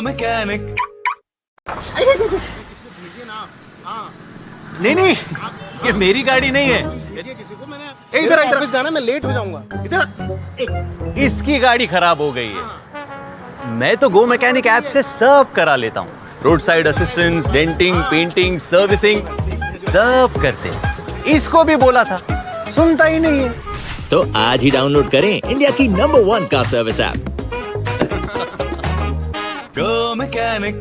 mechanic. नहीं ये मेरी गाड़ी नहीं है। इधर ऑफिस जाना, मैं लेट हो जाऊंगा। इधर इसकी गाड़ी खराब हो गई है। मैं तो गो मैकेनिक ऐप से सब करा लेता हूँ। Road side assistance, denting, painting, servicing सब करते हैं। इसको भी बोला था, सुनता ही नहीं है। तो आज ही डाउनलोड करें इंडिया की number 1 car service app. Go mechanic.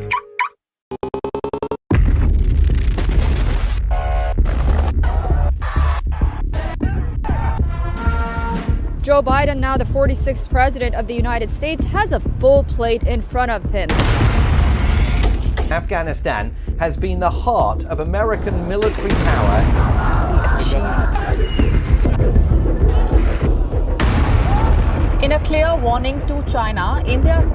Joe Biden, now the 46th president of the United States, has a full plate in front of him. Afghanistan has been the heart of American military power. In a clear warning to China, India's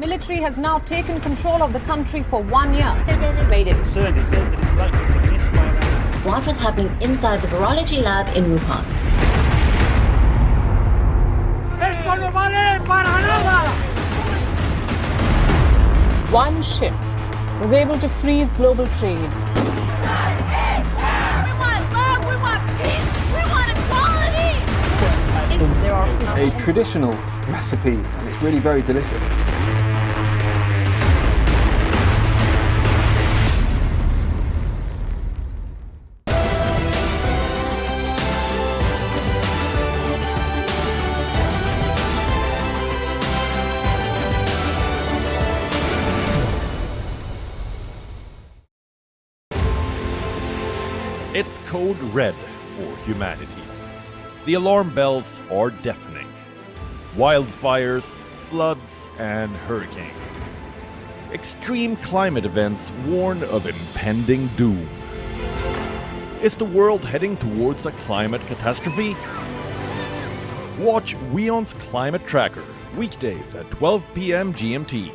military has now taken control of the country for 1 year. What was happening inside the virology lab in Wuhan? One ship was able to freeze global trade. We want love, we want peace, we want equality! There are a traditional recipe, and it's really very delicious. It's code red for humanity. The alarm bells are deafening. Wildfires, floods, and hurricanes. Extreme climate events warn of impending doom. Is the world heading towards a climate catastrophe? Watch WION's Climate Tracker weekdays at 12 p.m. GMT,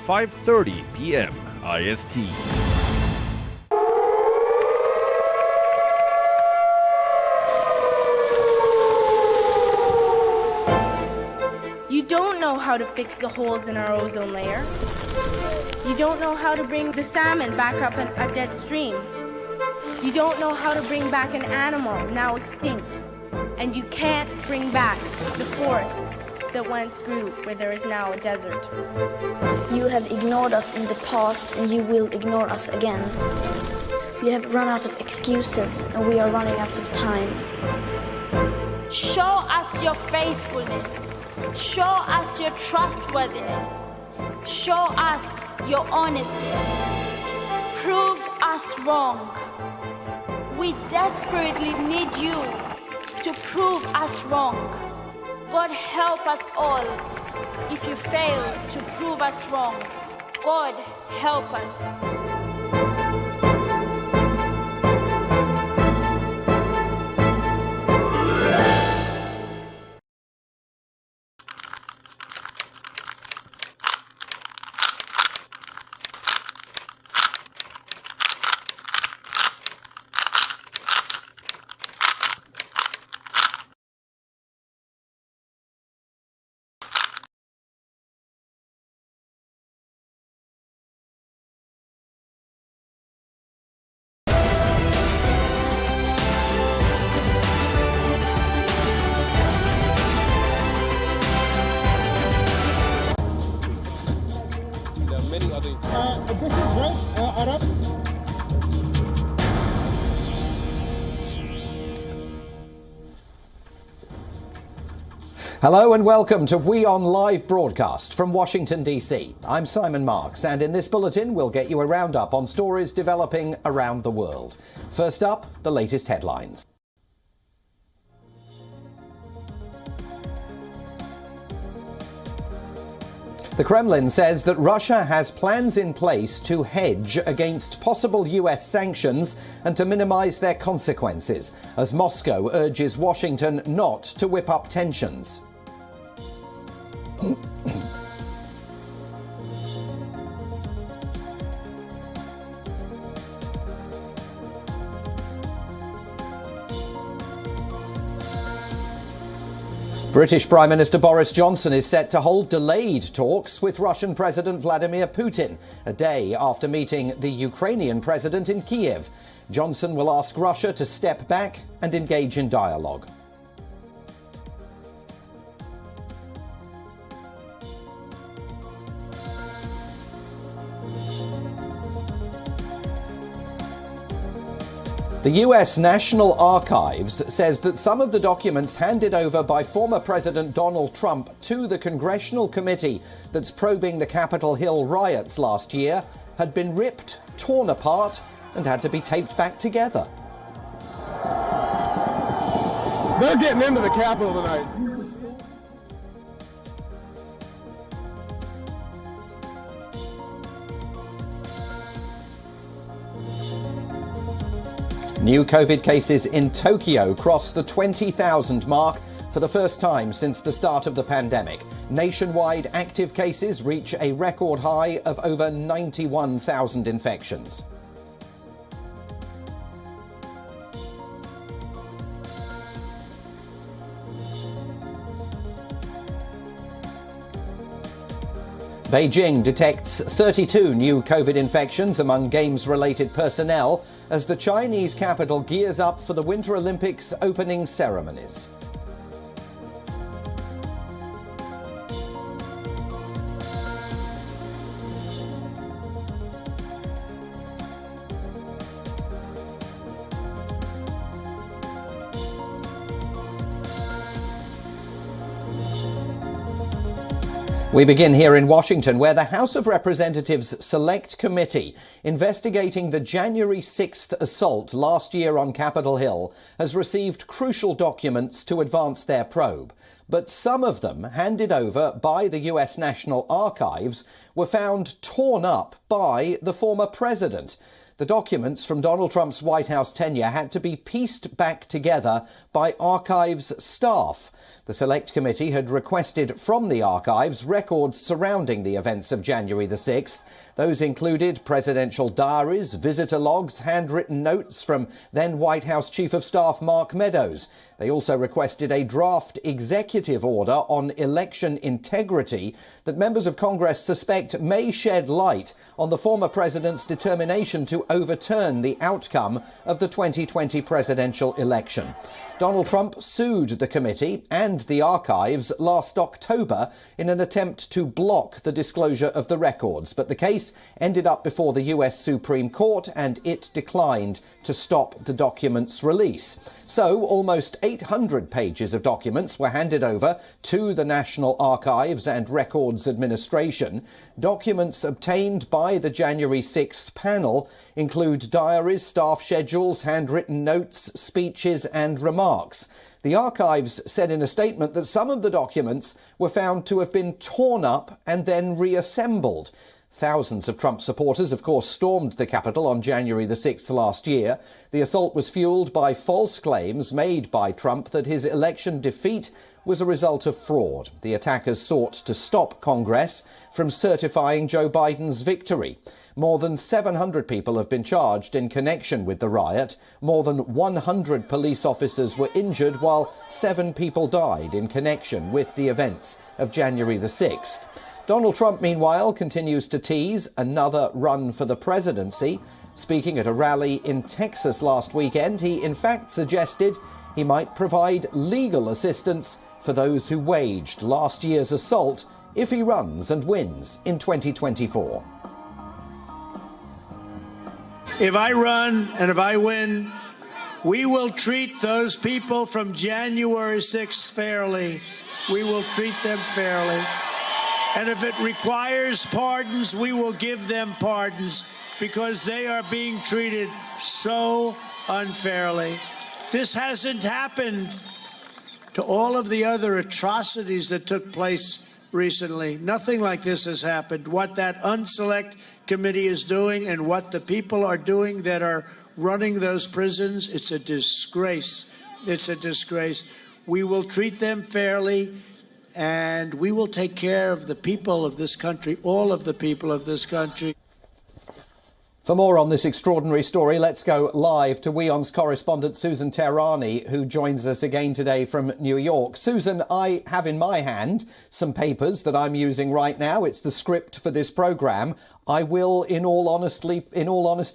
5:30 p.m. IST. You don't know how to fix the holes in our ozone layer. You don't know how to bring the salmon back up a dead stream. You don't know how to bring back an animal now extinct. And you can't bring back the forest that once grew where there is now a desert. You have ignored us in the past and you will ignore us again. We have run out of excuses and we are running out of time. Show us your faithfulness. Show us your trustworthiness. Show us your honesty. Prove us wrong. We desperately need you to prove us wrong. God help us all. If you fail to prove us wrong, God help us. Hello and welcome to WION Live broadcast from Washington, D.C. I'm Simon Marks, and in this bulletin we'll get you a roundup on stories developing around the world. First up, the latest headlines. The Kremlin says that Russia has plans in place to hedge against possible US sanctions and to minimize their consequences, as Moscow urges Washington not to whip up tensions. British Prime Minister Boris Johnson is set to hold delayed talks with Russian President Vladimir Putin, a day after meeting the Ukrainian president in Kiev. Johnson will ask Russia to step back and engage in dialogue. The US National Archives says that some of the documents handed over by former President Donald Trump to the congressional committee that's probing the Capitol Hill riots last year had been ripped, torn apart, and had to be taped back together. They're getting into the Capitol tonight. New COVID cases in Tokyo crossed the 20,000 mark for the first time since the start of the pandemic. Nationwide active cases reach a record high of over 91,000 infections. Beijing detects 32 new COVID infections among Games-related personnel as the Chinese capital gears up for the Winter Olympics opening ceremonies. We begin here in Washington, where the House of Representatives Select Committee investigating the January 6th assault last year on Capitol Hill has received crucial documents to advance their probe. But some of them, handed over by the US National Archives, were found torn up by the former president. The documents from Donald Trump's White House tenure had to be pieced back together by archives staff. The Select Committee had requested from the archives records surrounding the events of January the 6th. Those included presidential diaries, visitor logs, handwritten notes from then White House Chief of Staff Mark Meadows. They also requested a draft executive order on election integrity that members of Congress suspect may shed light on the former president's determination to overturn the outcome of the 2020 presidential election. Donald Trump sued the committee and the archives last October in an attempt to block the disclosure of the records, but the case ended up before the US Supreme Court and it declined to stop the documents' release. So almost 800 pages of documents were handed over to the National Archives and Records Administration. Documents obtained by the January 6th panel include diaries, staff schedules, handwritten notes, speeches and remarks. The archives said in a statement that some of the documents were found to have been torn up and then reassembled. Thousands of Trump supporters, of course, stormed the Capitol on January the 6th last year. The assault was fueled by false claims made by Trump that his election defeat was a result of fraud. The attackers sought to stop Congress from certifying Joe Biden's victory. More than 700 people have been charged in connection with the riot. More than 100 police officers were injured, while 7 people died in connection with the events of January the 6th. Donald Trump, meanwhile, continues to tease another run for the presidency. Speaking at a rally in Texas last weekend, he in fact suggested he might provide legal assistance for those who waged last year's assault if he runs and wins in 2024. If I run and if I win, we will treat those people from January 6th fairly. We will treat them fairly. And if it requires pardons, we will give them pardons because they are being treated so unfairly. This hasn't happened to all of the other atrocities that took place recently. Nothing like this has happened. What that unselect committee is doing and what the people are doing that are running those prisons, it's a disgrace. It's a disgrace. We will treat them fairly. And we will take care of the people of this country, all of the people of this country. For more on this extraordinary story, let's go live to WION's correspondent Susan Tehrani, who joins us again today from New York. Susan, I have in my hand some papers that I'm using right now. It's the script for this programme. I will, in all honesty,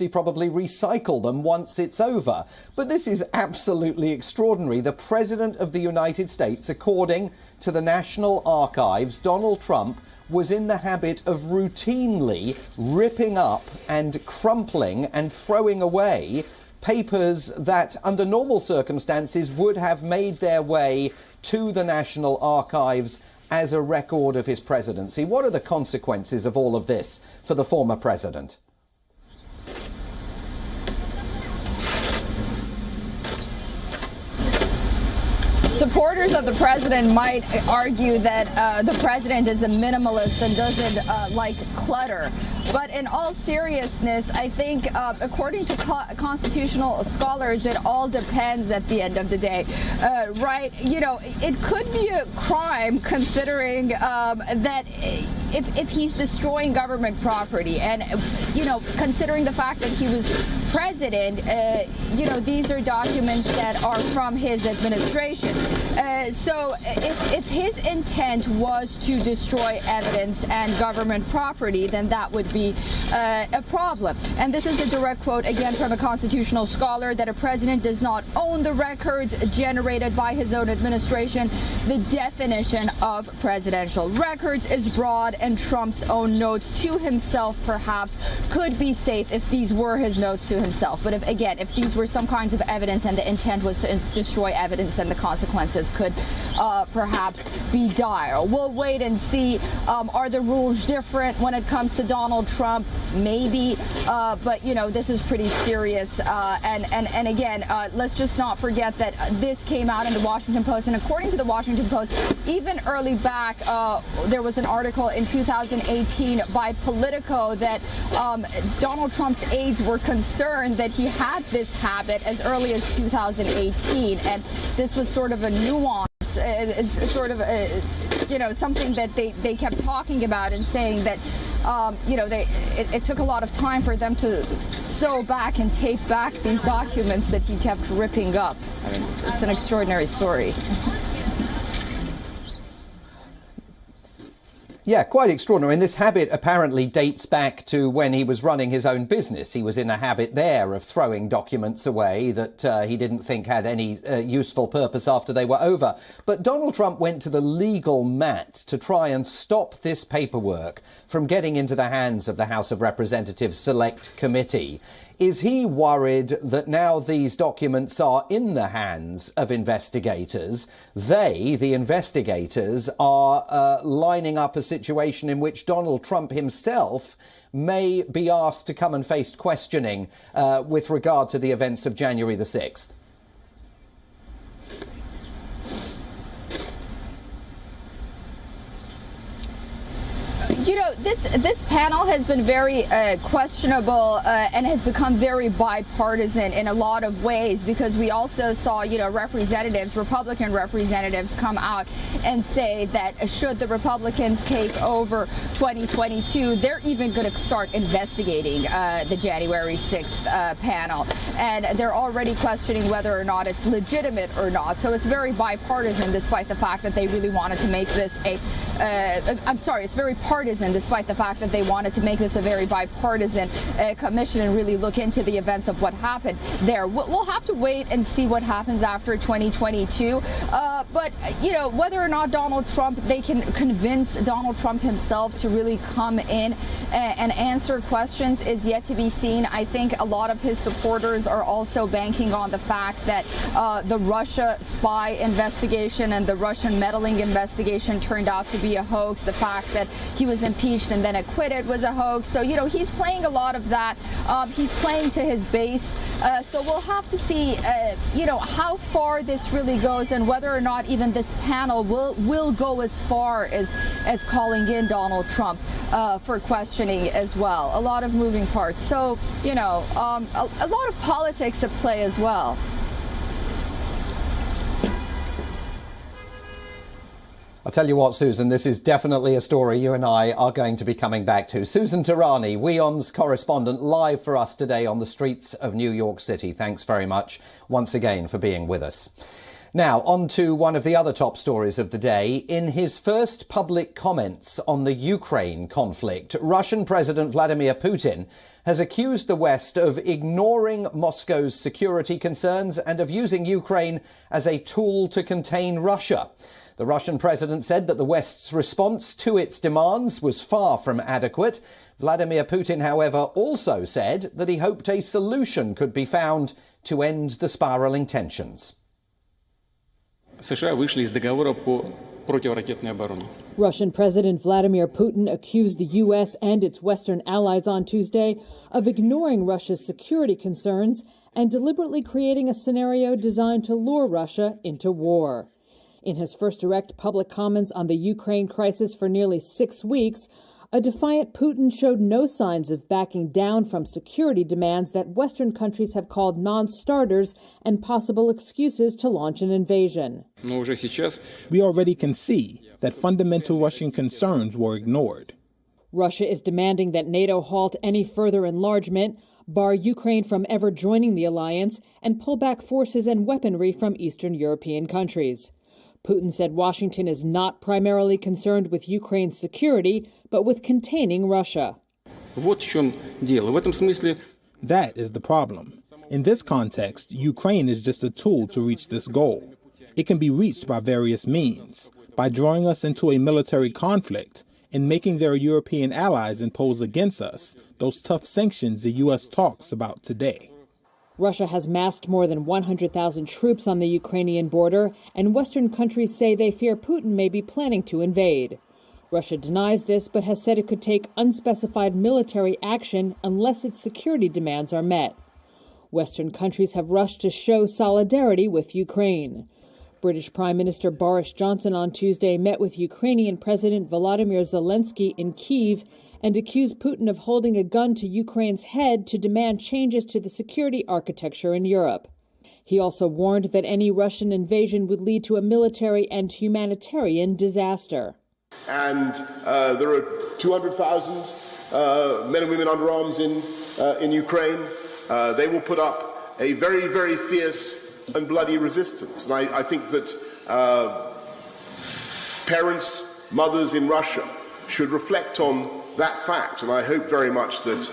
probably recycle them once it's over. But this is absolutely extraordinary. The President of the United States, according to the National Archives, Donald Trump, was in the habit of routinely ripping up and crumpling and throwing away papers that under normal circumstances would have made their way to the National Archives as a record of his presidency. What are the consequences of all of this for the former president? Supporters of the president might argue that the president is a minimalist and doesn't like clutter. But in all seriousness, I think, according to constitutional scholars, it all depends at the end of the day, right? You know, it could be a crime considering that if he's destroying government property and, you know, considering the fact that he was president, you know, these are documents that are from his administration. So if his intent was to destroy evidence and government property, then that would be a problem. And this is a direct quote again from a constitutional scholar, that a president does not own the records generated by his own administration. The definition of presidential records is broad, and Trump's own notes to himself perhaps could be safe if these were his notes to himself. But if these were some kinds of evidence and the intent was to destroy evidence, then the consequences could perhaps be dire. We'll wait and see. Are the rules different when it comes to Donald Trump? Maybe, but you know, this is pretty serious. And again, let's just not forget that this came out in the Washington Post, and according to the Washington Post, even early back, there was an article in 2018 by Politico that Donald Trump's aides were concerned that he had this habit as early as 2018, and this was sort of a nuance. It's sort of you know, something that they kept talking about and saying that you know, it took a lot of time for them to sew back and tape back these documents that he kept ripping up. I mean, it's an extraordinary story. Yeah, quite extraordinary. And this habit apparently dates back to when he was running his own business. He was in a habit there of throwing documents away that he didn't think had any useful purpose after they were over. But Donald Trump went to the legal mat to try and stop this paperwork from getting into the hands of the House of Representatives Select Committee. Is he worried that now these documents are in the hands of investigators, they, the investigators, are lining up a situation in which Donald Trump himself may be asked to come and face questioning with regard to the events of January the 6th? You know, this panel has been very questionable and has become very bipartisan in a lot of ways, because we also saw, you know, Republican representatives come out and say that should the Republicans take over 2022, they're even going to start investigating the January 6th panel. And they're already questioning whether or not it's legitimate or not. So it's very bipartisan, despite the fact that they really wanted to make this it's very partisan, despite the fact that they wanted to make this a very bipartisan commission and really look into the events of what happened there. We'll have to wait and see what happens after 2022. But, you know, whether or not they can convince Donald Trump himself to really come in and answer questions is yet to be seen. I think a lot of his supporters are also banking on the fact that the Russia spy investigation and the Russian meddling investigation turned out to be a hoax. The fact that he was impeached and then acquitted was a hoax. So, you know, he's playing a lot of that. He's playing to his base. So we'll have to see, you know, how far this really goes and whether or not even this panel will go as far as calling in Donald Trump for questioning as well. A lot of moving parts. So, you know, a lot of politics at play as well. I tell you what, Susan, this is definitely a story you and I are going to be coming back to. Susan Tehrani, WION's correspondent, live for us today on the streets of New York City. Thanks very much once again for being with us. Now, on to one of the other top stories of the day. In his first public comments on the Ukraine conflict, Russian President Vladimir Putin has accused the West of ignoring Moscow's security concerns and of using Ukraine as a tool to contain Russia. The Russian president said that the West's response to its demands was far from adequate. Vladimir Putin, however, also said that he hoped a solution could be found to end the spiralling tensions. Russian President Vladimir Putin accused the U.S. and its Western allies on Tuesday of ignoring Russia's security concerns and deliberately creating a scenario designed to lure Russia into war. In his first direct public comments on the Ukraine crisis for nearly 6 weeks, a defiant Putin showed no signs of backing down from security demands that Western countries have called non-starters and possible excuses to launch an invasion. We already can see that fundamental Russian concerns were ignored. Russia is demanding that NATO halt any further enlargement, bar Ukraine from ever joining the alliance, and pull back forces and weaponry from Eastern European countries. Putin said Washington is not primarily concerned with Ukraine's security, but with containing Russia. That is the problem. In this context, Ukraine is just a tool to reach this goal. It can be reached by various means, by drawing us into a military conflict and making their European allies impose against us those tough sanctions the U.S. talks about today. Russia has massed more than 100,000 troops on the Ukrainian border, and Western countries say they fear Putin may be planning to invade. Russia denies this, but has said it could take unspecified military action unless its security demands are met. Western countries have rushed to show solidarity with Ukraine. British Prime Minister Boris Johnson on Tuesday met with Ukrainian President Volodymyr Zelensky in Kyiv and accused Putin of holding a gun to Ukraine's head to demand changes to the security architecture in Europe. He also warned that any Russian invasion would lead to a military and humanitarian disaster. And there are 200,000 men and women under arms in Ukraine. They will put up a very, very fierce and bloody resistance. And I think that parents, mothers in Russia should reflect on that fact, and I hope very much that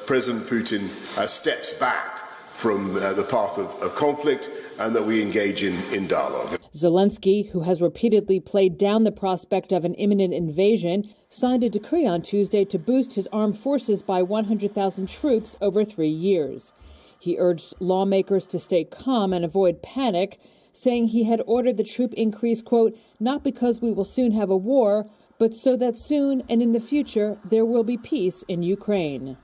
President Putin steps back from the path of conflict and that we engage in dialogue. Zelensky, who has repeatedly played down the prospect of an imminent invasion, signed a decree on Tuesday to boost his armed forces by 100,000 troops over 3 years. He urged lawmakers to stay calm and avoid panic, saying he had ordered the troop increase, quote, not because we will soon have a war, but so that soon and in the future there will be peace in Ukraine.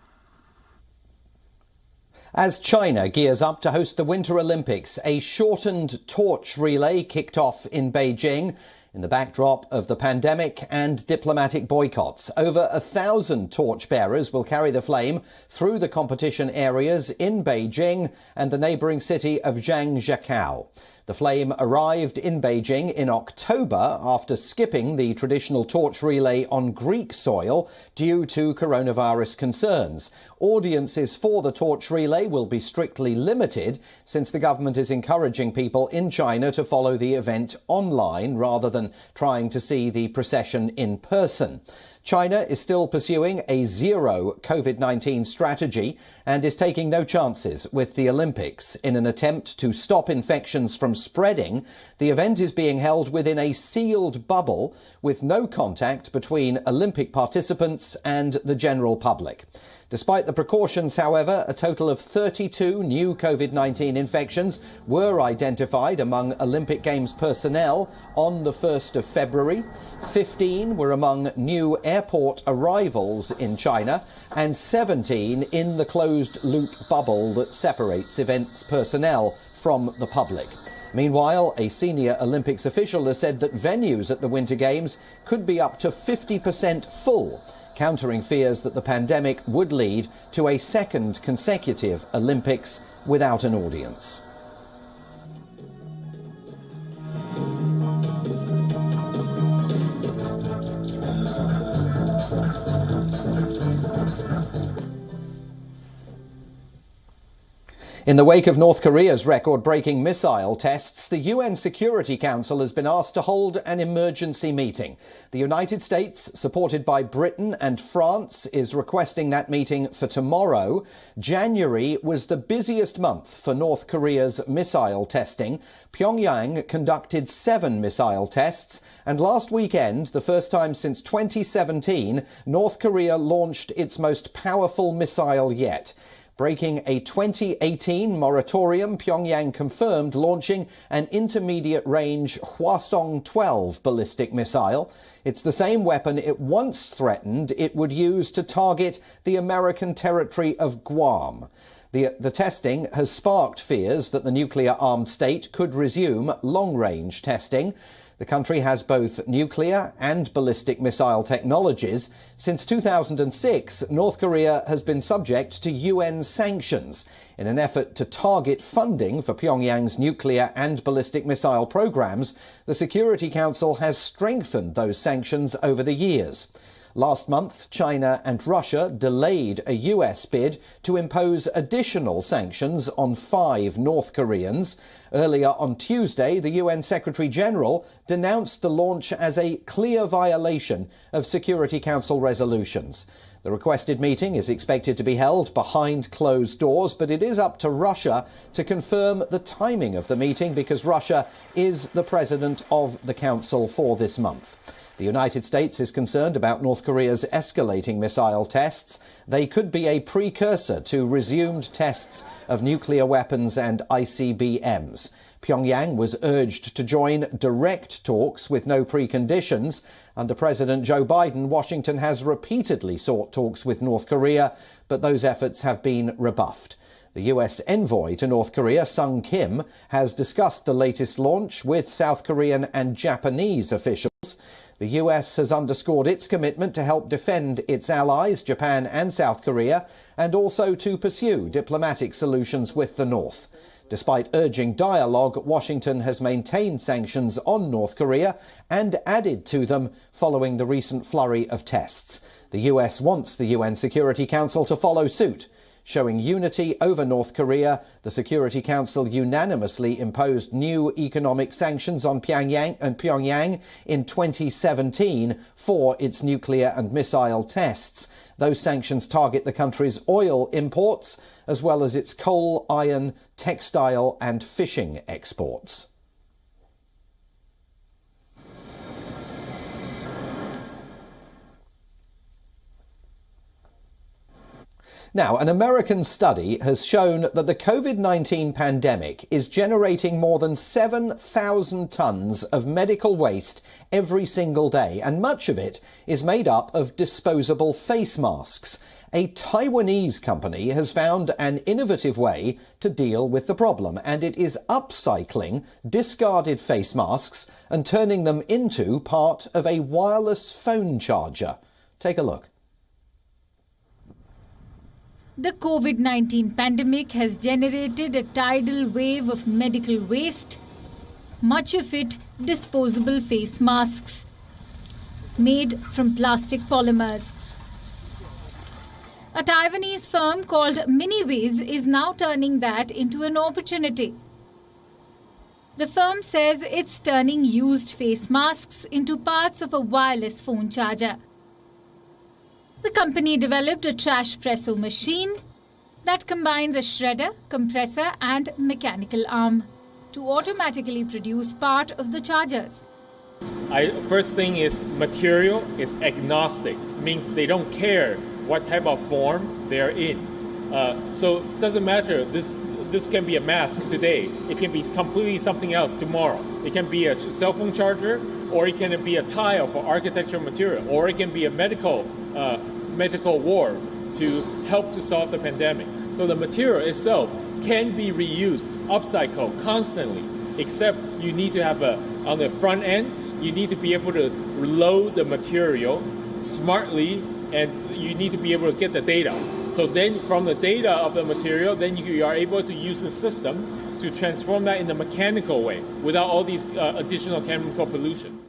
As China gears up to host the Winter Olympics, a shortened torch relay kicked off in Beijing in the backdrop of the pandemic and diplomatic boycotts. Over 1,000 torchbearers will carry the flame through the competition areas in Beijing and the neighbouring city of Zhangjiakou. The flame arrived in Beijing in October after skipping the traditional torch relay on Greek soil due to coronavirus concerns. Audiences for the torch relay will be strictly limited since the government is encouraging people in China to follow the event online rather than trying to see the procession in person. China is still pursuing a zero COVID-19 strategy and is taking no chances with the Olympics. In an attempt to stop infections from spreading, the event is being held within a sealed bubble with no contact between Olympic participants and the general public. Despite the precautions, however, a total of 32 new COVID-19 infections were identified among Olympic Games personnel on the 1st of February. 15 were among new airport arrivals in China and 17 in the closed-loop bubble that separates events personnel from the public. Meanwhile, a senior Olympics official has said that venues at the Winter Games could be up to 50% full, countering fears that the pandemic would lead to a second consecutive Olympics without an audience. In the wake of North Korea's record-breaking missile tests, the UN Security Council has been asked to hold an emergency meeting. The United States, supported by Britain and France, is requesting that meeting for tomorrow. January was the busiest month for North Korea's missile testing. Pyongyang conducted 7 missile tests, and last weekend, the first time since 2017, North Korea launched its most powerful missile yet. Breaking a 2018 moratorium, Pyongyang confirmed launching an intermediate-range Hwasong-12 ballistic missile. It's the same weapon it once threatened it would use to target the American territory of Guam. The testing has sparked fears that the nuclear-armed state could resume long-range testing. The country has both nuclear and ballistic missile technologies. Since 2006, North Korea has been subject to UN sanctions. In an effort to target funding for Pyongyang's nuclear and ballistic missile programs, the Security Council has strengthened those sanctions over the years. Last month, China and Russia delayed a US bid to impose additional sanctions on 5 North Koreans. Earlier on Tuesday, the UN Secretary-General denounced the launch as a clear violation of Security Council resolutions. The requested meeting is expected to be held behind closed doors, but it is up to Russia to confirm the timing of the meeting because Russia is the president of the Council for this month. The United States is concerned about North Korea's escalating missile tests. They could be a precursor to resumed tests of nuclear weapons and ICBMs. Pyongyang was urged to join direct talks with no preconditions. Under President Joe Biden, Washington has repeatedly sought talks with North Korea, but those efforts have been rebuffed. The US envoy to North Korea, Sung Kim, has discussed the latest launch with South Korean and Japanese officials. The US has underscored its commitment to help defend its allies, Japan and South Korea, and also to pursue diplomatic solutions with the North. Despite urging dialogue, Washington has maintained sanctions on North Korea and added to them following the recent flurry of tests. The US wants the UN Security Council to follow suit. Showing unity over North Korea, the Security Council unanimously imposed new economic sanctions on Pyongyang in 2017 for its nuclear and missile tests. Those sanctions target the country's oil imports, as well as its coal, iron, textile and fishing exports. Now, an American study has shown that the COVID-19 pandemic is generating more than 7,000 tons of medical waste every single day, and much of it is made up of disposable face masks. A Taiwanese company has found an innovative way to deal with the problem, and it is upcycling discarded face masks and turning them into part of a wireless phone charger. Take a look. The COVID-19 pandemic has generated a tidal wave of medical waste, much of it disposable face masks made from plastic polymers. A Taiwanese firm called Miniways is now turning that into an opportunity. The firm says it's turning used face masks into parts of a wireless phone charger. The company developed a trash presso machine that combines a shredder, compressor and mechanical arm to automatically produce part of the chargers. First thing is material is agnostic, means they don't care what type of form they're in. So it doesn't matter, this can be a mask today, it can be completely something else tomorrow. It can be a cell phone charger, or it can be a tile for architectural material, or it can be a medical ward to help to solve the pandemic. So the material itself can be reused, upcycled constantly, except you need to have on the front end, you need to be able to load the material smartly, and you need to be able to get the data. So then from the data of the material, then you are able to use the system to transform that in a mechanical way without all these additional chemical pollution.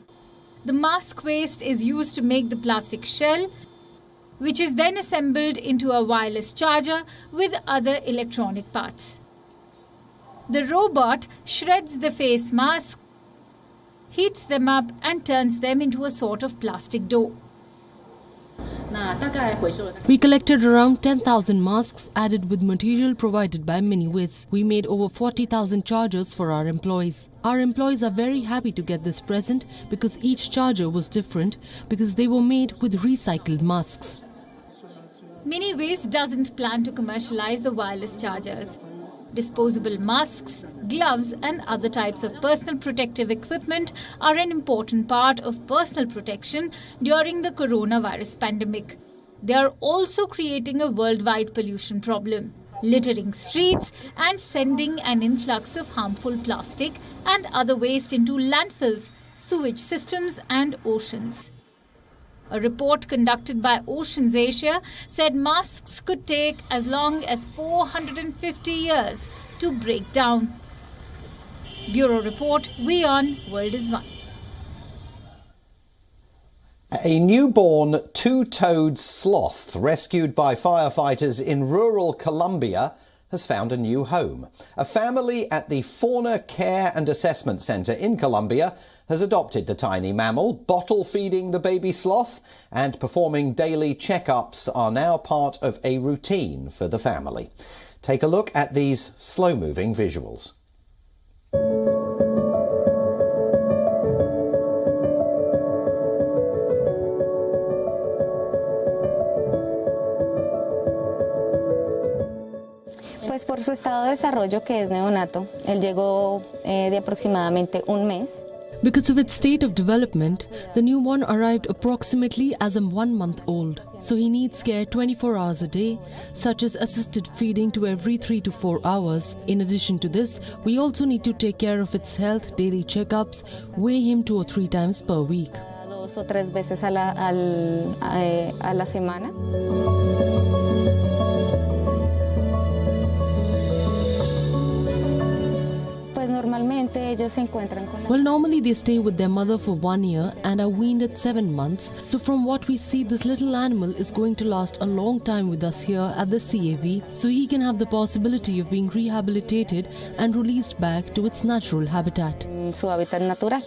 The mask waste is used to make the plastic shell, which is then assembled into a wireless charger with other electronic parts. The robot shreds the face masks, heats them up and turns them into a sort of plastic dough. We collected around 10,000 masks added with material provided by MiniWiz. We made over 40,000 chargers for our employees. Our employees are very happy to get this present because each charger was different because they were made with recycled masks. MiniWiz doesn't plan to commercialize the wireless chargers. Disposable masks, gloves and other types of personal protective equipment are an important part of personal protection during the coronavirus pandemic. They are also creating a worldwide pollution problem, littering streets and sending an influx of harmful plastic and other waste into landfills, sewage systems and oceans. A report conducted by Oceans Asia said masks could take as long as 450 years to break down. Bureau Report, WION World is One. A newborn two-toed sloth rescued by firefighters in rural Colombia has found a new home. A family at the Fauna Care and Assessment Centre in Colombia has adopted the tiny mammal, bottle-feeding the baby sloth and performing daily checkups are now part of a routine for the family. Take a look at these slow-moving visuals. Pues por su estado de desarrollo que es neonato, él llegó de aproximadamente un mes. Because of its state of development, the newborn arrived approximately as a 1 month old. So he needs care 24 hours a day, such as assisted feeding to every 3 to 4 hours. In addition to this, we also need to take care of its health, daily checkups, weigh him 2 or 3 times per week. 2 o 3 veces a la semana. Well, normally they stay with their mother for 1 year and are weaned at 7 months. So from what we see, this little animal is going to last a long time with us here at the CAV, so he can have the possibility of being rehabilitated and released back to its natural habitat. Su hábitat natural.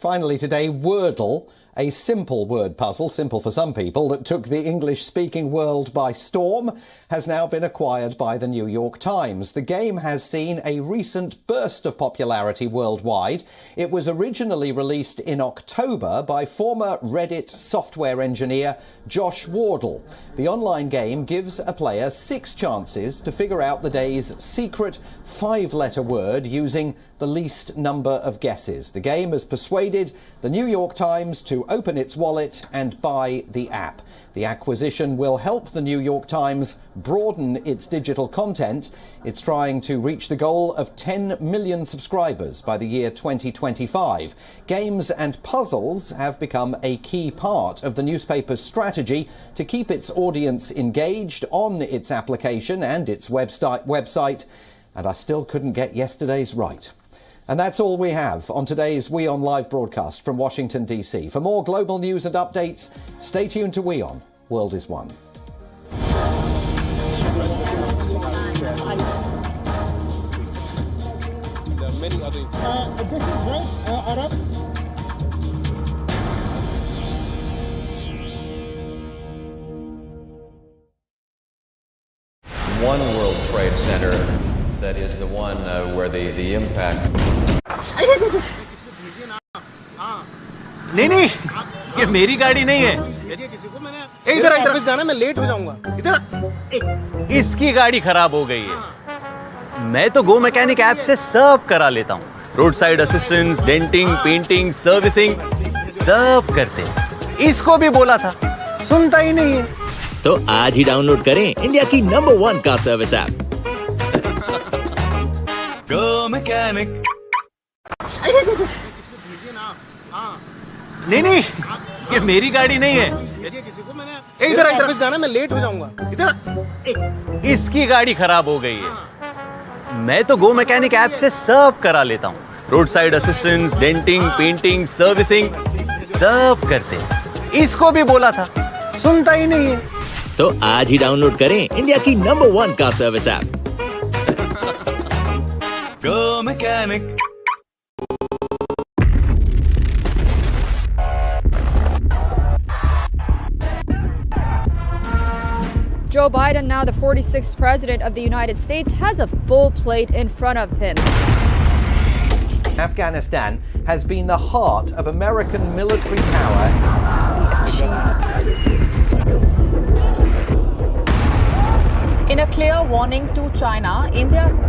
Finally today, Wordle, a simple word puzzle, simple for some people, that took the English-speaking world by storm, has now been acquired by the New York Times. The game has seen a recent burst of popularity worldwide. It was originally released in October by former Reddit software engineer Josh Wardle. The online game gives a player 6 chances to figure out the day's secret 5-letter word using the least number of guesses. The game has persuaded the New York Times to open its wallet and buy the app. The acquisition will help the New York Times broaden its digital content. It's trying to reach the goal of 10 million subscribers by the year 2025. Games and puzzles have become a key part of the newspaper's strategy to keep its audience engaged on its application and its website. And I still couldn't get yesterday's right. And that's all we have on today's WION live broadcast from Washington, D.C. For more global news and updates, stay tuned to WION. World is One. There are many other... this is right, Arab. One World Trade Center that is the one where the impact... नहीं ये मेरी गाड़ी नहीं है इधर इधर जाना मैं लेट हो जाऊंगा इधर इसकी गाड़ी खराब हो गई है मैं तो गो मैकेनिक ऐप से सब करा लेता हूँ road side assistance denting painting servicing सब करते हैं इसको भी बोला था सुनता ही नहीं है तो आज ही डाउनलोड करें इंडिया की number 1 car service app Go mechanic. नहीं ये मेरी गाड़ी नहीं है इधर इधर जाना मैं लेट हो जाऊंगा इधर इसकी गाड़ी खराब हो गई है मैं तो गो मैकेनिक ऐप से सब करा लेता हूँ. Road side assistance, denting, painting, servicing, सब करते हैं. इसको भी बोला था, सुनता ही नहीं है. तो आज ही डाउनलोड करें इंडिया की number 1 car service app. Go mechanic. Joe Biden, now the 46th president of the United States, has a full plate in front of him. Afghanistan has been the heart of American military power. In a clear warning to China, India's